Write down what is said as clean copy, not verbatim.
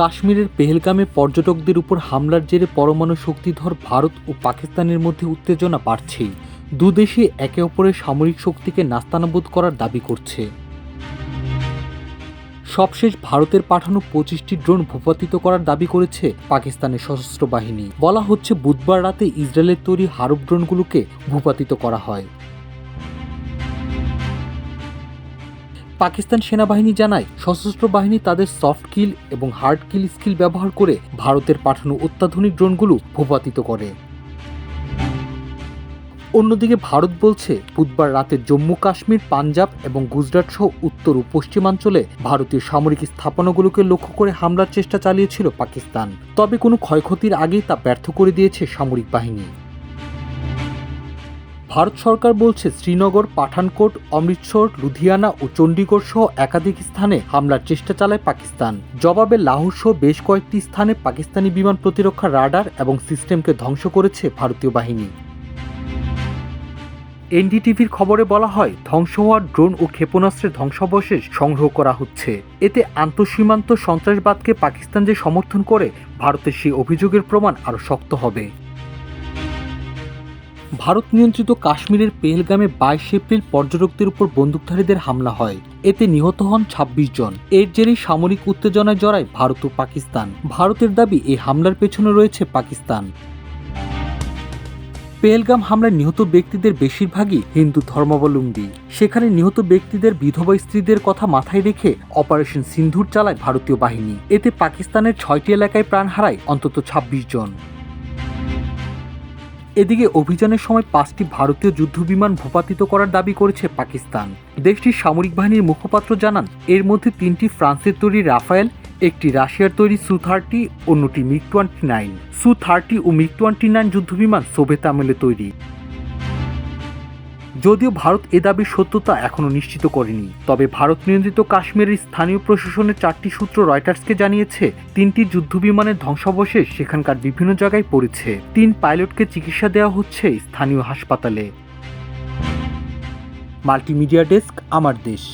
কাশ্মীরের পেহেলগামে পর্যটকদের উপর হামলার জেরে পরমাণু শক্তিধর ভারত ও পাকিস্তানের মধ্যে উত্তেজনা বাড়ছেই। দুদেশই একে অপরের সামরিক শক্তিকে নাস্তানাবুদ করার দাবি করছে। সবশেষ ভারতের পাঠানো 25টি ড্রোন ভূপাতিত করার দাবি করেছে পাকিস্তানের সশস্ত্র বাহিনী। বলা হচ্ছে বুধবার রাতে ইসরায়েলের তৈরি হারুপ ড্রোনগুলোকে ভূপাতিত করা হয়। পাকিস্তান সেনাবাহিনী জানায়, সশস্ত্র বাহিনী তাদের সফট কিল এবং হার্ড কিল স্কিল ব্যবহার করে ভারতের পাঠানো অত্যাধুনিক ড্রোনগুলো ভূপাতিত করে। অন্যদিকে ভারত বলছে, বুধবার রাতে জম্মু কাশ্মীর, পাঞ্জাব এবং গুজরাট সহ উত্তর ও পশ্চিমাঞ্চলে ভারতীয় সামরিক স্থাপনাগুলোকে লক্ষ্য করে হামলার চেষ্টা চালিয়েছিল পাকিস্তান। তবে কোনো ক্ষয়ক্ষতির আগেই তা ব্যর্থ করে দিয়েছে সামরিক বাহিনী। ভারত সরকার বলছে, শ্রীনগর, পাঠানকোট, অমৃতসর, লুধিয়ানা ও চণ্ডীগড় সহ একাধিক স্থানে হামলার চেষ্টা চালায় পাকিস্তান। জবাবে লাহোর সহ বেশ কয়েকটি স্থানে পাকিস্তানি বিমান প্রতিরক্ষা রাডার এবং সিস্টেমকে ধ্বংস করেছে ভারতীয় বাহিনী। এনডিটিভির খবরে বলা হয়, ধ্বংস হওয়া ড্রোন ও ক্ষেপণাস্ত্রের ধ্বংসাবশেষ সংগ্রহ করা হচ্ছে। এতে আন্তঃসীমান্ত সন্ত্রাসবাদকে পাকিস্তান যে সমর্থন করে, ভারতের সেই অভিযোগের প্রমাণ আরও শক্ত হবে। ভারত নিয়ন্ত্রিত কাশ্মীরের পেহেলগামে 22 এপ্রিল পর্যটকদের উপর বন্দুকধারীদের হামলা হয়। এতে নিহত হন 26 জন। এর জেরেই সামরিক উত্তেজনায় জড়ায় ভারত ও পাকিস্তান। ভারতের দাবি, এই হামলার পেছনে রয়েছে পাকিস্তান। পেহেলগাম হামলায় নিহত ব্যক্তিদের বেশিরভাগই হিন্দু ধর্মাবলম্বী। সেখানে নিহত ব্যক্তিদের বিধবা স্ত্রীদের কথা মাথায় রেখে অপারেশন সিন্ধুর চালায় ভারতীয় বাহিনী। এতে পাকিস্তানের 6টি এলাকায় প্রাণ হারায় অন্তত 26 জন। এদিকে অভিযানের সময় 5টি ভারতীয় যুদ্ধবিমান ভূপাতিত করার দাবি করেছে পাকিস্তান। দেশটির সামরিক বাহিনীর মুখপাত্র জানান, এর মধ্যে 3টি ফ্রান্সের তৈরি রাফায়েল, একটি রাশিয়ার তৈরি সু-30, অন্যটি মিগ-29। সু-30 ও মিগ-29 যুদ্ধবিমান সোভিয়েত আমলে তৈরি। যদিও ভারত এ দাবির সত্যতা এখনও নিশ্চিত করেনি, তবে ভারত নিয়ন্ত্রিত কাশ্মীরের স্থানীয় প্রশাসনের 4টি সূত্র রয়টার্সকে জানিয়েছে, 3টি যুদ্ধবিমানের ধ্বংসাবশেষ সেখানকার বিভিন্ন জায়গায় পড়েছে। 3 পাইলটকে চিকিৎসা দেওয়া হচ্ছে স্থানীয় হাসপাতালে। মাল্টিমিডিয়া ডেস্ক, আমার দেশ।